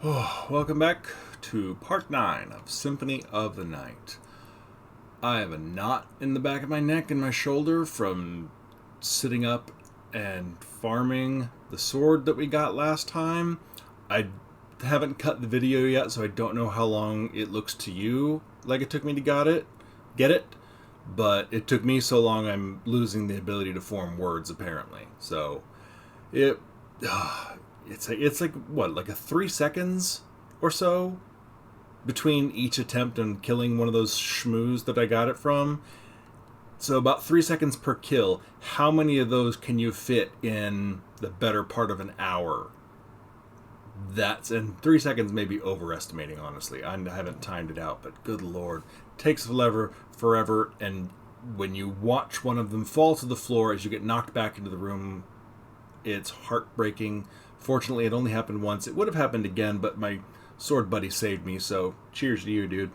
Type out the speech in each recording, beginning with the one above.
Welcome back to part 9 of Symphony of the Night. I have a knot in the back of my neck and my shoulder from sitting up and farming the sword that we got last time. I haven't cut the video yet, so I don't know how long it looks to you like it took me to get it, but it took me so long I'm losing the ability to form words apparently. So it's like what, like a 3 seconds or so between each attempt on killing one of those shmoos that I got it from. So about 3 seconds per kill. How many of those can you fit in the better part of an hour? And 3 seconds may be overestimating, honestly. I haven't timed it out, but good lord. It takes forever, and when you watch one of them fall to the floor as you get knocked back into the room, it's heartbreaking. Fortunately, it only happened once. It would have happened again, but my sword buddy saved me, so cheers to you, dude.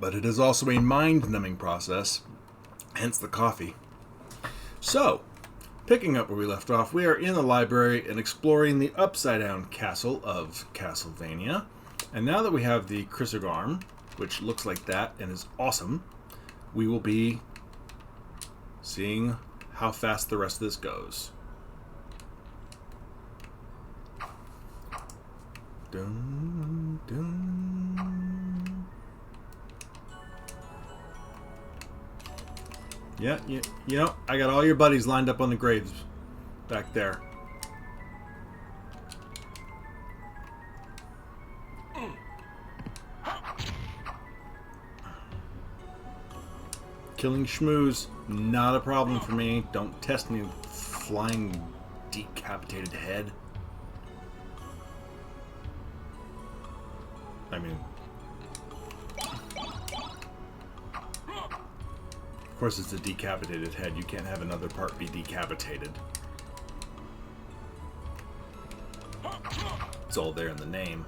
But it is also a mind-numbing process, hence the coffee. So, picking up where we left off, we are in the library and exploring the upside-down castle of Castlevania. And now that we have the Chrysogarm, which looks like that and is awesome, we will be seeing how fast the rest of this goes. Dun, dun. Yeah, you know, I got all your buddies lined up on the graves back there. Killing shmoos, not a problem for me. Don't test me, flying decapitated head. I mean, of course it's a decapitated head. You can't have another part be decapitated. It's all there in the name.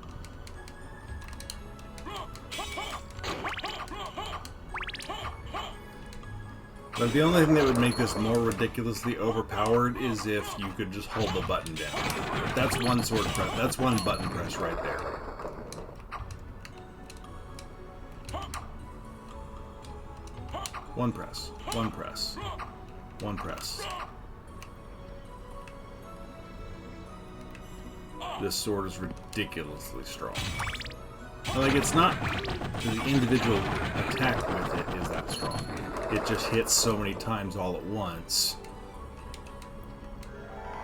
But the only thing that would make this more ridiculously overpowered is if you could just hold the button down. But that's one sword press. That's one button press right there. One press. One press. One press. This sword is ridiculously strong. Like, it's not the individual attack with it is that strong. It just hits so many times all at once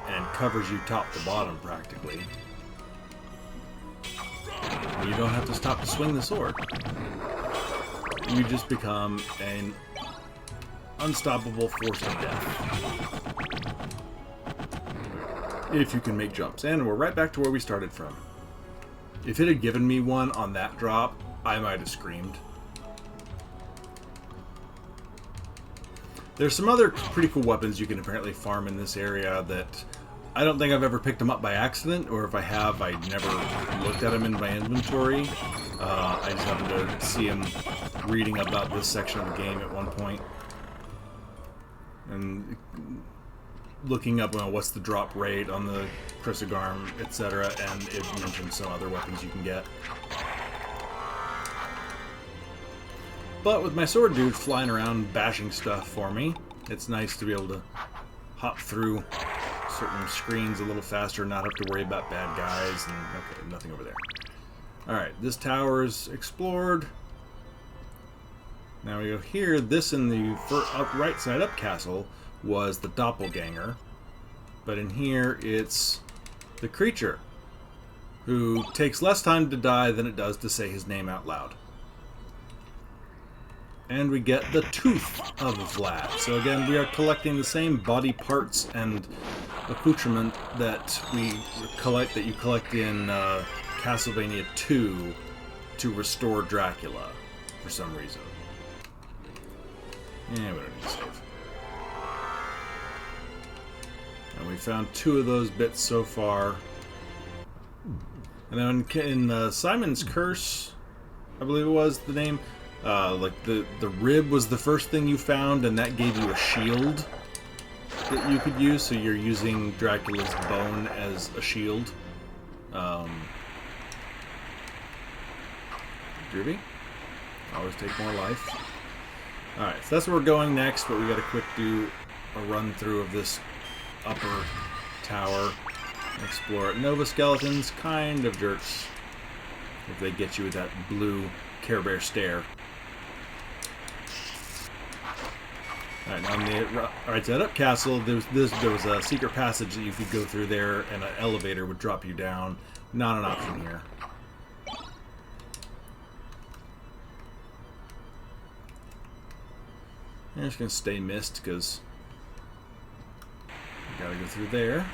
and covers you top to bottom practically. You don't have to stop to swing the sword. You just become an unstoppable force of death. If you can make jumps. And we're right back to where we started from. If it had given me one on that drop, I might have screamed. There's some other pretty cool weapons you can apparently farm in this area that I don't think I've ever picked them up by accident, or if I have, I never looked at them in my inventory. I just happened to see them reading about this section of the game at one point. And looking up, well, what's the drop rate on the Chrysogarm, etc., and it mentions some other weapons you can get. But with my sword dude flying around bashing stuff for me, it's nice to be able to hop through certain screens a little faster, not have to worry about bad guys, and okay, nothing over there. Alright, this tower is explored. Now we go here. This in the right side up castle was the doppelganger, but in here it's the creature, who takes less time to die than it does to say his name out loud. And we get the Tooth of Vlad. So again, we are collecting the same body parts and accoutrement that you collect in Castlevania 2 to restore Dracula for some reason. Yeah, we don't need to save. And we found 2 of those bits so far. And then in Simon's Curse, I believe it was the name, like the rib was the first thing you found, and that gave you a shield. that you could use, so you're using Dracula's bone as a shield. Groovy. Always take more life. Alright, so that's where we're going next, but we gotta quick do a run through of this upper tower. Explore it. Nova Skeletons, kind of jerks. If they get you with that blue Care Bear stare. Alright, now on the right side up castle, there was a secret passage that you could go through there, and an elevator would drop you down. Not an option here. I'm just gonna stay mist because we gotta go through there.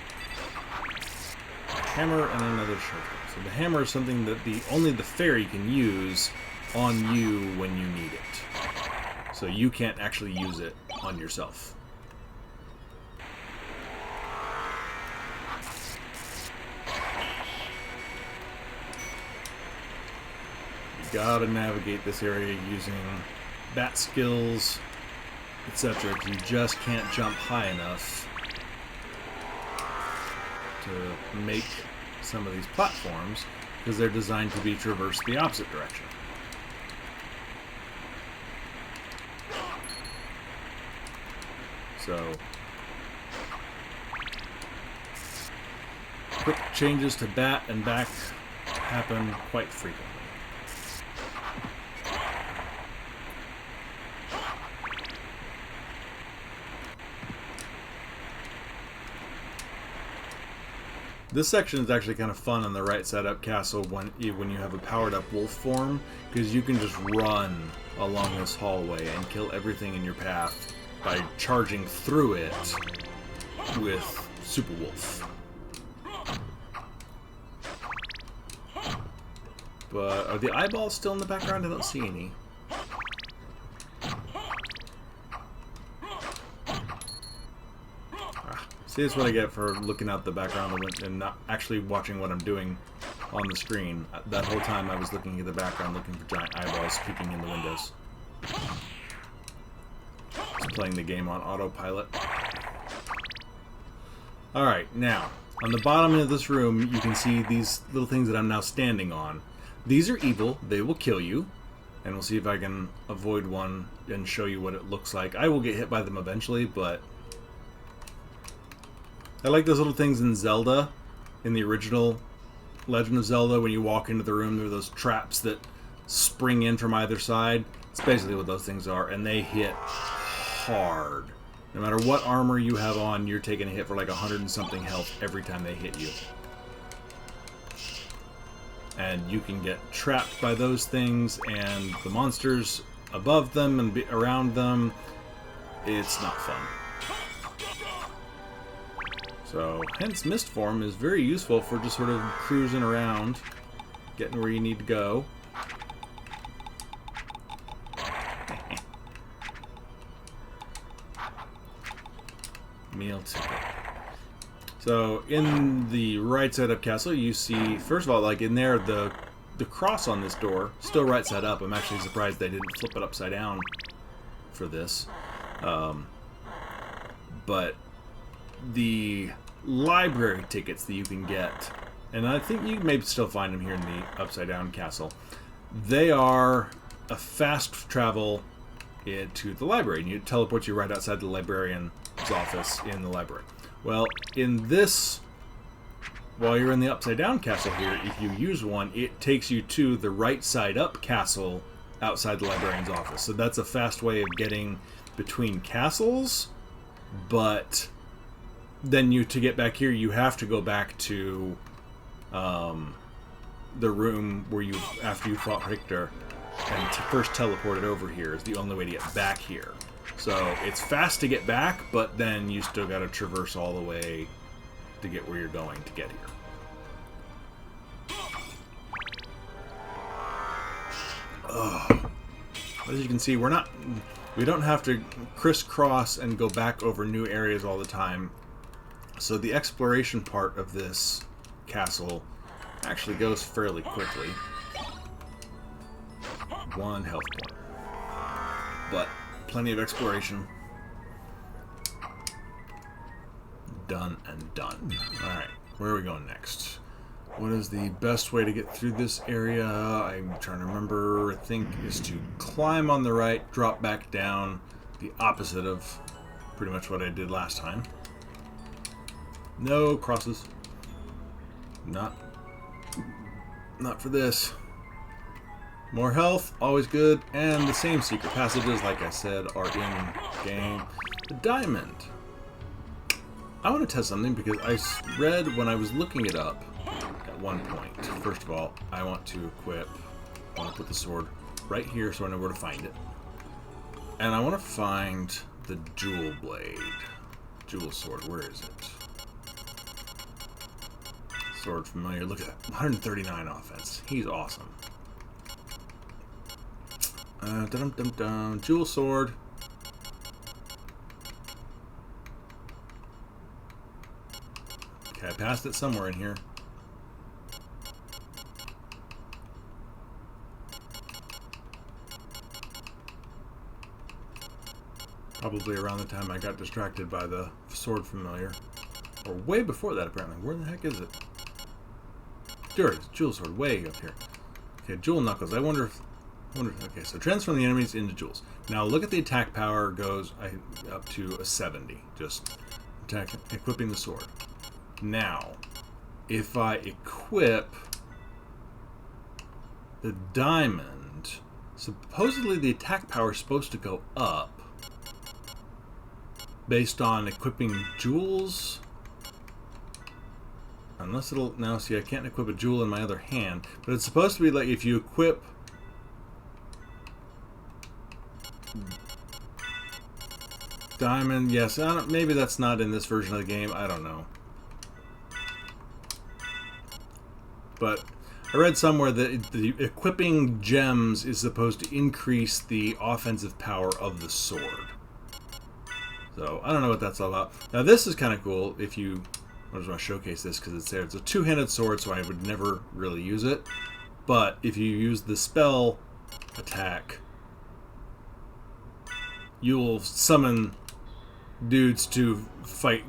A hammer and another shovel. So the hammer is something that only the fairy can use on you when you need it. So you can't actually use it on yourself. You gotta navigate this area using bat skills, etc. You just can't jump high enough to make some of these platforms, because they're designed to be traversed the opposite direction. So, quick changes to bat and back happen quite frequently. This section is actually kind of fun on the right side up castle when you have a powered up wolf form, because you can just run along this hallway and kill everything in your path by charging through it with Super Wolf. But are the eyeballs still in the background? I don't see any. See, that's what I get for looking out the background and not actually watching what I'm doing on the screen. That whole time I was looking at the background, looking for giant eyeballs peeking in the windows. Just playing the game on autopilot. Alright, now, on the bottom of this room, you can see these little things that I'm now standing on. These are evil. They will kill you. And we'll see if I can avoid one and show you what it looks like. I will get hit by them eventually, but I like those little things in Zelda, in the original Legend of Zelda. When you walk into the room, there are those traps that spring in from either side. It's basically what those things are, and they hit hard. No matter what armor you have on, you're taking a hit for like 100 and something health every time they hit you. And you can get trapped by those things, and the monsters above them and around them. It's not fun. So, hence Mist Form is very useful for just sort of cruising around, getting where you need to go. Meal ticket. So, in the right side up castle, you see, first of all, like in there, the cross on this door, still right side up. I'm actually surprised they didn't flip it upside down for this. But the library tickets that you can get, and I think you may still find them here in the upside down castle, they are a fast travel to the library, and you teleport you right outside the librarian's office in the library. Well, in this, while you're in the upside down castle here, if you use one, it takes you to the right side up castle outside the librarian's office. So that's a fast way of getting between castles, but then to get back here, you have to go back to the room where after you fought Richter, and first teleported over here is the only way to get back here. So it's fast to get back, but then you still got to traverse all the way to get where you're going to get here. As you can see, we don't have to crisscross and go back over new areas all the time. So the exploration part of this castle actually goes fairly quickly. 1 health point. But plenty of exploration. done and done. Alright, where are we going next? What is the best way to get through this area? I'm trying to remember. I think is to climb on the right, drop back down, the opposite of pretty much what I did last time. No crosses. Not for this. More health, always good, and the same secret passages, like I said, are in game. The diamond. I want to test something because I read when I was looking it up at one point. First of all, I want to put the sword right here so I know where to find it. And I want to find the jewel blade. Jewel sword, where is it? Sword familiar, look at that. 139 offense. He's awesome. Jewel sword. Okay, I passed it somewhere in here. Probably around the time I got distracted by the sword familiar. Or way before that, apparently. Where the heck is it? There it is. Jewel sword, way up here. Okay, jewel knuckles. I wonder if... okay, so transform the enemies into jewels. Now look at the attack power goes up to a 70. Just equipping the sword. Now, if I equip the diamond, supposedly the attack power is supposed to go up based on equipping jewels. Unless it'll... Now, see, I can't equip a jewel in my other hand, but it's supposed to be like if you equip... Diamond, yes. Maybe that's not in this version of the game. I don't know. But I read somewhere that the equipping gems is supposed to increase the offensive power of the sword. So I don't know what that's all about. Now this is kind of cool. If you... I just want to showcase this because it's there. It's a two-handed sword, so I would never really use it. But if you use the spell attack, you'll summon dudes to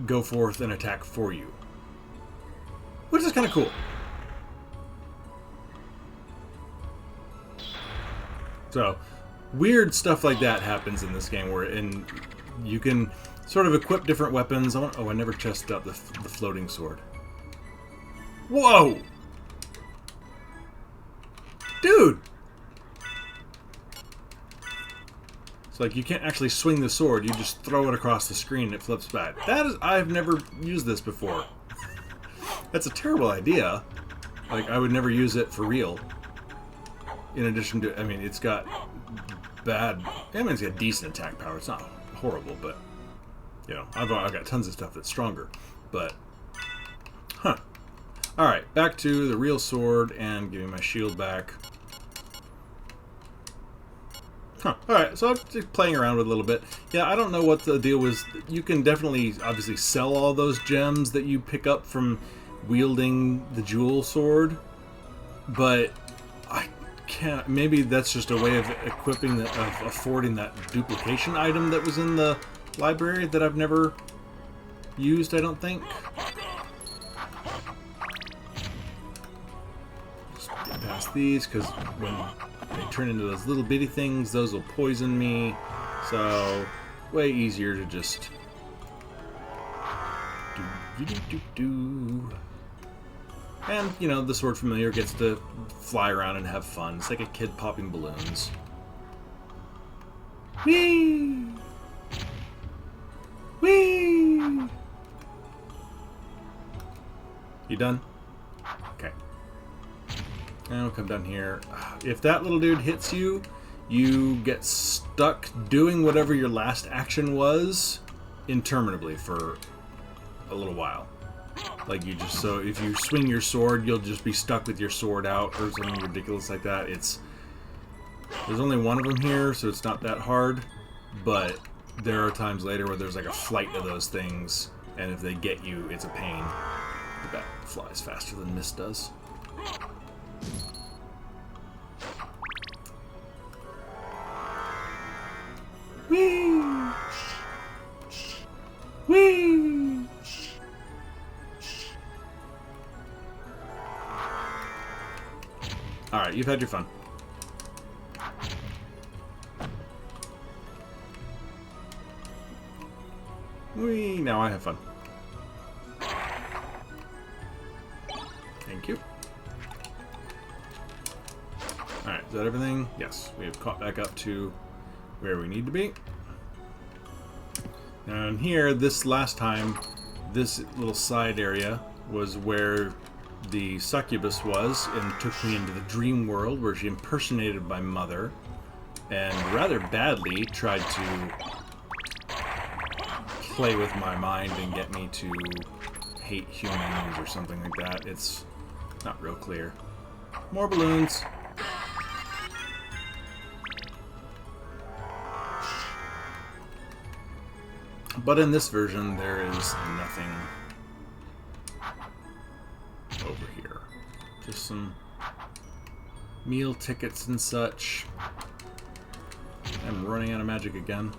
go forth and attack for you. Which is kind of cool. So, weird stuff like that happens in this game where you can sort of equip different weapons. I never tested out the floating sword. Whoa! Dude! It's like you can't actually swing the sword, you just throw it across the screen and it flips back. I've never used this before. That's a terrible idea. Like, I would never use it for real. In addition to, I mean, it's got it's got decent attack power. It's not horrible, but, you know, I've got tons of stuff that's stronger. But, huh. Alright, back to the real sword and giving my shield back. Huh. Alright, so I'm just playing around with it a little bit. Yeah, I don't know what the deal was. You can definitely, obviously, sell all those gems that you pick up from wielding the jewel sword. But I can't... Maybe that's just a way of equipping, of affording that duplication item that was in the library that I've never used, I don't think. Just get past these, because when they turn into those little bitty things, those will poison me. So, way easier to just... And, you know, the sword familiar gets to fly around and have fun. It's like a kid popping balloons. Whee! Whee! You done? Okay. And we'll come down here. If that little dude hits you, you get stuck doing whatever your last action was interminably for a little while. Like, you just... So, if you swing your sword, you'll just be stuck with your sword out or something ridiculous like that. It's... There's only one of them here, so it's not that hard. But there are times later where there's like a flight of those things, and if they get you, it's a pain. The bat flies faster than mist does. Whee! Whee! Alright, you've had your fun. Whee! Now I have fun. Thank you. Alright, is that everything? Yes, we have caught back up to where we need to be. And here, this last time, this little side area was where the succubus was and took me into the dream world where she impersonated my mother and rather badly tried to play with my mind and get me to hate humans or something like that. It's not real clear. More balloons. But in this version, there is nothing over here. Just some meal tickets and such. I'm running out of magic again.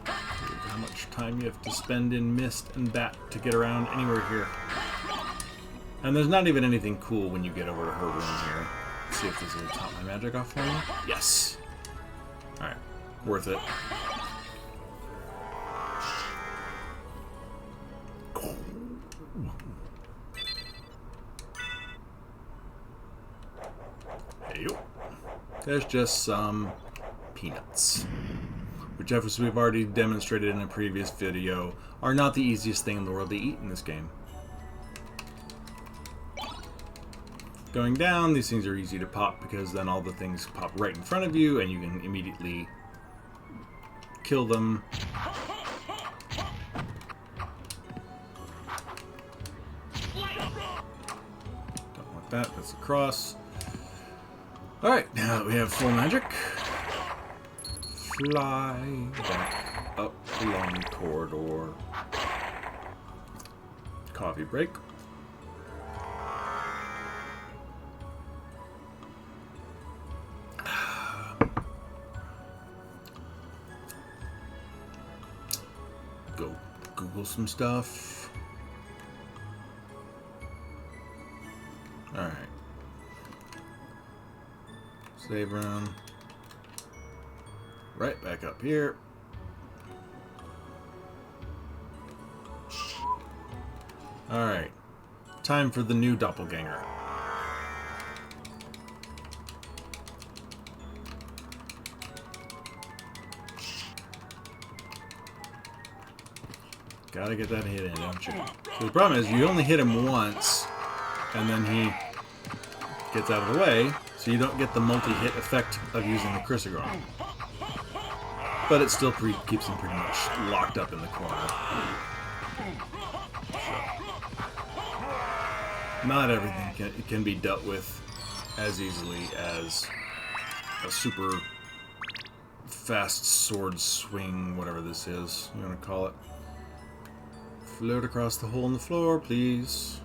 How much time you have to spend in mist and bat to get around anywhere here. And there's not even anything cool when you get over to her room here. Let's see if this will top my magic off for me. Yes! Alright. Worth it. Hey, there's just some peanuts, which, as we've already demonstrated in a previous video, are not the easiest thing in the world to eat in this game. Going down, these things are easy to pop because then all the things pop right in front of you and you can immediately kill them. Don't want that, that's a cross. Alright, now that we have full magic, fly back up along the corridor. Coffee break. Go Google some stuff. Alright. Save room. Right back up here. Alright. Time for the new doppelganger. Gotta get that hit in, don't you? So the problem is you only hit him once, and then he gets out of the way, so you don't get the multi-hit effect of using the Chrysogron. But it still keeps him pretty much locked up in the corner. So, not everything can be dealt with as easily as a super fast sword swing, whatever this is you want to call it. Float across the hole in the floor, please.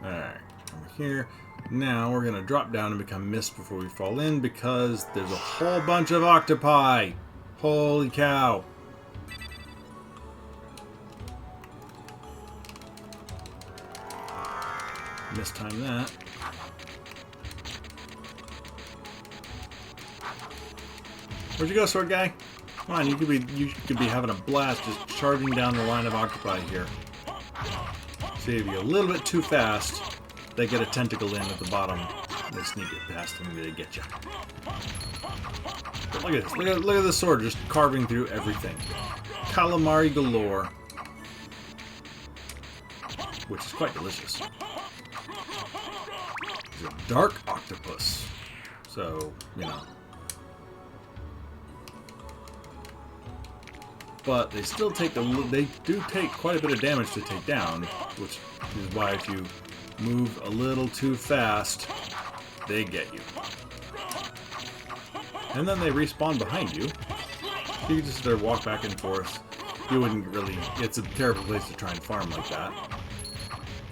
Alright, over here. Now we're going to drop down and become mist before we fall in because there's a whole bunch of octopi. Holy cow. Mistime that. Where'd you go, sword guy? Come on, you could be having a blast just charging down the line of octopi here. See, if you're a little bit too fast, they get a tentacle in at the bottom. They sneak it past and they get you. But look at this. Look at the sword just carving through everything. Calamari galore. Which is quite delicious. It's a dark octopus. So, you know. But they still take they do take quite a bit of damage to take down, which is why if you move a little too fast, they get you. And then they respawn behind you. You can just walk back and forth. You wouldn't really... It's a terrible place to try and farm like that.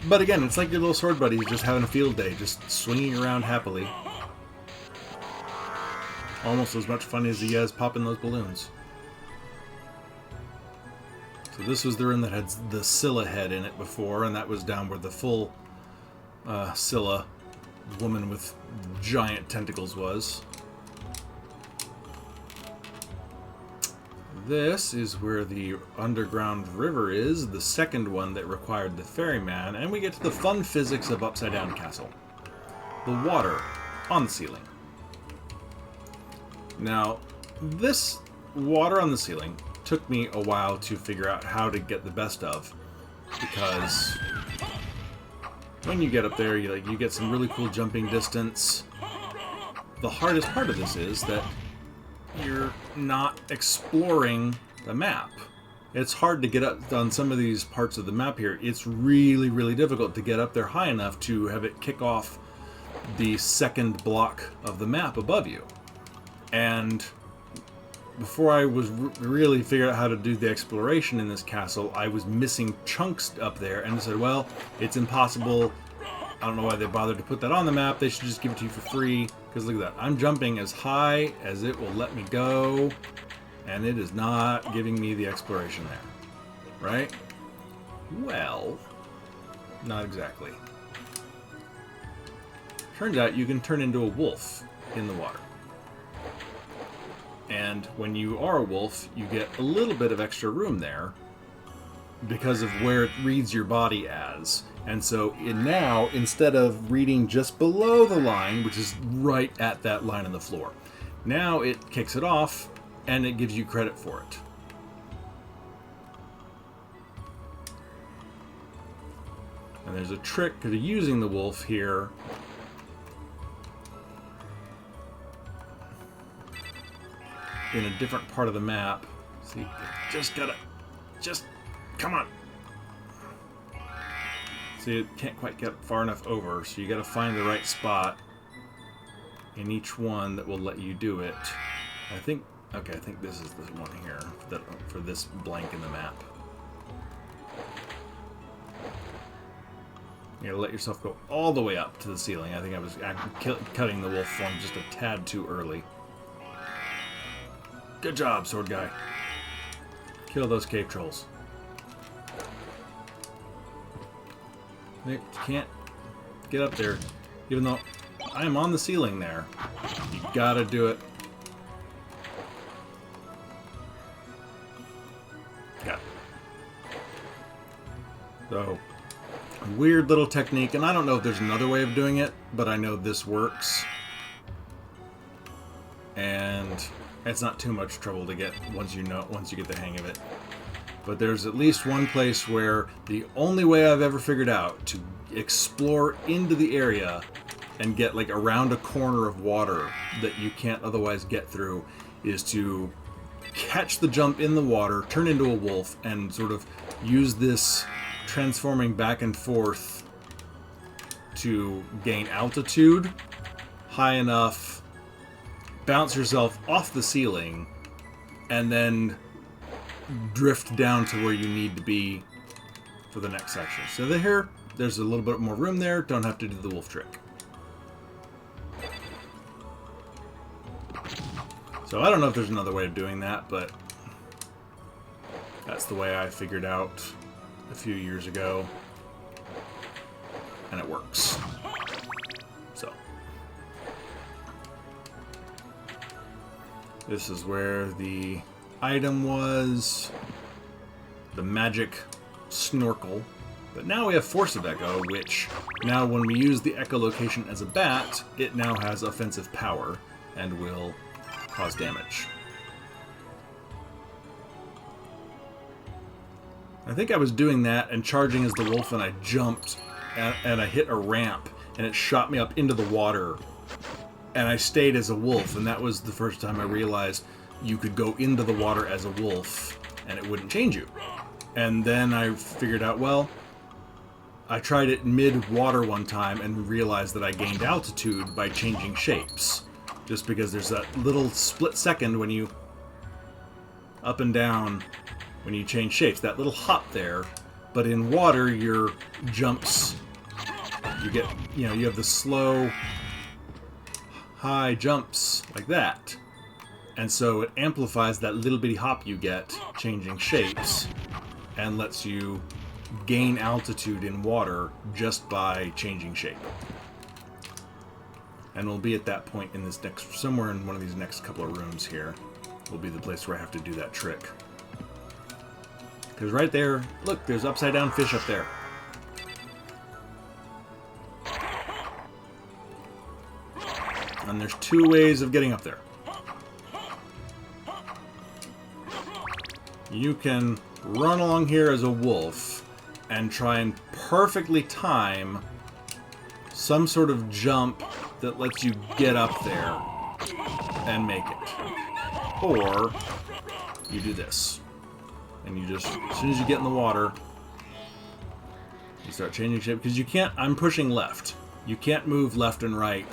But again, it's like your little sword buddy just having a field day, just swinging around happily. Almost as much fun as he has popping those balloons. So this was the room that had the Scylla head in it before, and that was down where the full Scylla, woman with giant tentacles, was. This is where the underground river is, the second one that required the ferryman, and we get to the fun physics of Upside Down Castle. The water on the ceiling. Now, this water on the ceiling took me a while to figure out how to get the best of, because when you get up there, you get some really cool jumping distance. The hardest part of this is that you're not exploring the map. It's hard to get up on some of these parts of the map here. It's really, really difficult to get up there high enough to have it kick off the second block of the map above you. And before I was really figured out how to do the exploration in this castle, I was missing chunks up there, and I said, well, it's impossible. I don't know why they bothered to put that on the map. They should just give it to you for free. Because look at that. I'm jumping as high as it will let me go, and it is not giving me the exploration there. Right? Well, not exactly. Turns out you can turn into a wolf in the water. And when you are a wolf, you get a little bit of extra room there because of where it reads your body as. And so now, instead of reading just below the line, which is right at that line on the floor, now it kicks it off and it gives you credit for it. And there's a trick to using the wolf here. In a different part of the map. See, come on. See, it can't quite get far enough over, so you gotta find the right spot in each one that will let you do it. I think this is the one here for this blank in the map. You gotta let yourself go all the way up to the ceiling. I think I was cutting the wolf form just a tad too early. Good job, sword guy. Kill those cave trolls. You can't get up there, even though I am on the ceiling there. You gotta do it. Yeah. So, weird little technique, and I don't know if there's another way of doing it, but I know this works. And it's not too much trouble to get once you get the hang of it. But there's at least one place where the only way I've ever figured out to explore into the area and get like around a corner of water that you can't otherwise get through is to catch the jump in the water, turn into a wolf, and sort of use this transforming back and forth to gain altitude high enough, bounce yourself off the ceiling, and then drift down to where you need to be for the next section. So there's a little bit more room there. Don't have to do the wolf trick. So I don't know if there's another way of doing that, but that's the way I figured out a few years ago, and it works. So this is where the item was, the magic snorkel. But now we have Force of Echo, which now when we use the echolocation as a bat, it now has offensive power and will cause damage. I think I was doing that and charging as the wolf, and I jumped and I hit a ramp and it shot me up into the water, and I stayed as a wolf, and that was the first time I realized you could go into the water as a wolf and it wouldn't change you. And then I figured out, well, I tried it mid-water one time and realized that I gained altitude by changing shapes. Just because there's that little split second when you up and down when you change shapes, that little hop there. But in water, your jumps, you have the slow, high jumps like that. And so it amplifies that little bitty hop you get changing shapes and lets you gain altitude in water just by changing shape. And we'll be at that point in this next, somewhere in one of these next couple of rooms here, will be the place where I have to do that trick. Because right there, look, there's upside down fish up there. And there's two ways of getting up there. You can run along here as a wolf and try and perfectly time some sort of jump that lets you get up there and make it. Or you do this. And you just, as soon as you get in the water, you start changing shape. Because you can't, I'm pushing left. You can't move left and right.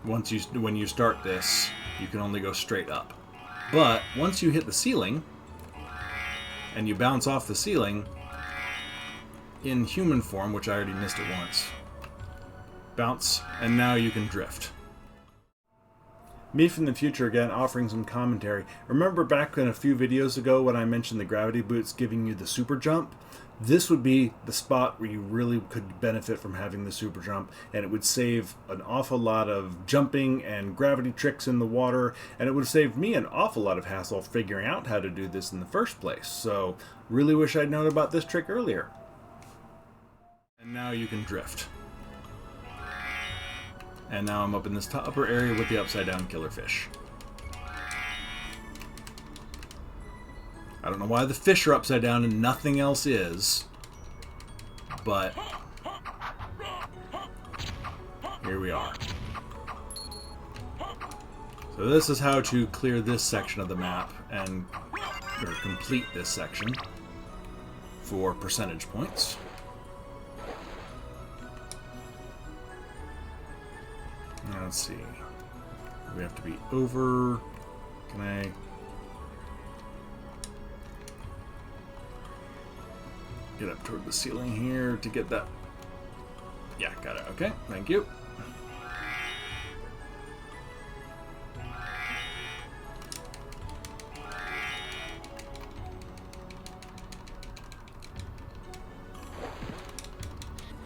When you start this, you can only go straight up. But once you hit the ceiling, and you bounce off the ceiling, in human form, which I already missed it once, bounce, and now you can drift. Me from the future again, offering some commentary. Remember back in a few videos ago when I mentioned the gravity boots giving you the super jump? This would be the spot where you really could benefit from having the super jump, and it would save an awful lot of jumping and gravity tricks in the water, and it would have saved me an awful lot of hassle figuring out how to do this in the first place. So, really wish I'd known about this trick earlier. And now you can drift. And now I'm up in this upper area with the upside down killer fish. I don't know why the fish are upside down and nothing else is, but here we are. So this is how to clear this section of the map or complete this section for percentage points. Now let's see. We have to be over. Can I? Get up toward the ceiling here to get that. Yeah, got it. Okay, thank you.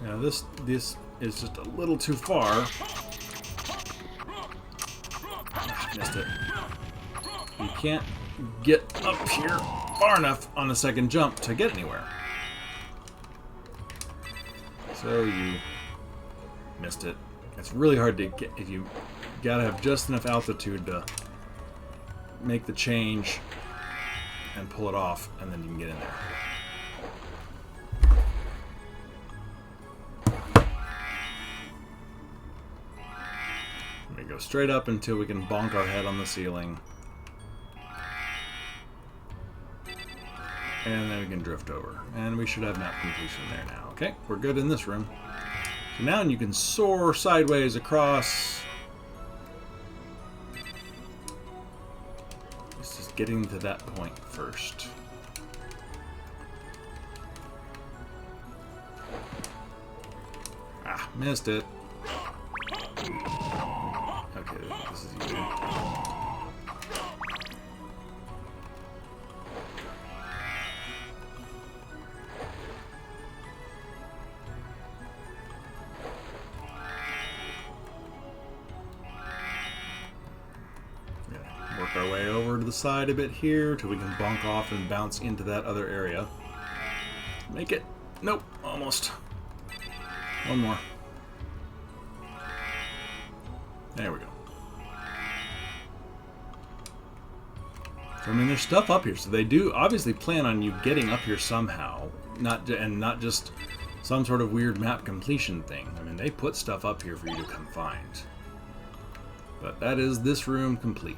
Now this is just a little too far. Missed it. You can't get up here far enough on the second jump to get anywhere. So you missed it. It's really hard to get if you gotta have just enough altitude to make the change and pull it off, and then you can get in there. We go straight up until we can bonk our head on the ceiling. And then we can drift over. And we should have map completion there now. Okay, we're good in this room. So now you can soar sideways across. It's just getting to that point first. Ah, missed it. Okay, this is easy. Work our way over to the side a bit here till we can bonk off and bounce into that other area. Make it. Nope, almost. One more. There we go. So, I mean, there's stuff up here, so they do obviously plan on you getting up here somehow, not just some sort of weird map completion thing. I mean, they put stuff up here for you to come find. But that is this room complete.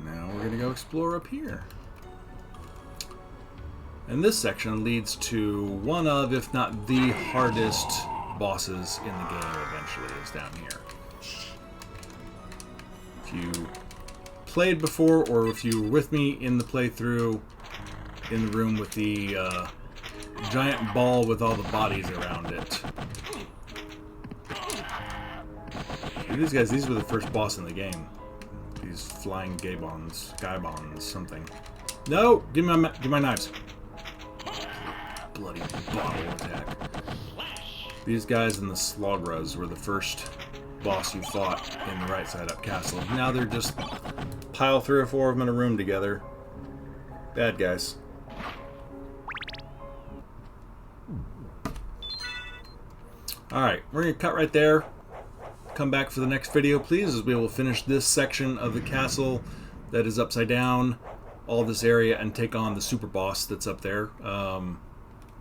Now we're gonna go explore up here. And this section leads to one of, if not the hardest bosses in the game eventually, is down here. If you played before, or if you were with me in the playthrough, in the room with the giant ball with all the bodies around it, These guys, these were the first boss in the game. These flying gaybons, skybons, something. No! Give my knives. Bloody bottle attack. These guys in the Slogras were the first boss you fought in the right side up castle. Now they're just pile 3 or 4 of them in a room together. Bad guys. Alright, we're going to cut right there. Come back for the next video, please, as we will finish this section of the castle that is upside down, all this area, and take on the super boss that's up there.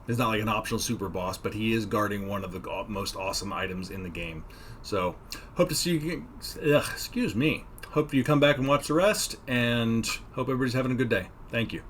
It's not like an optional super boss, but he is guarding one of the most awesome items in the game. So, hope to see you. Excuse me. Hope you come back and watch the rest, and hope everybody's having a good day. Thank you.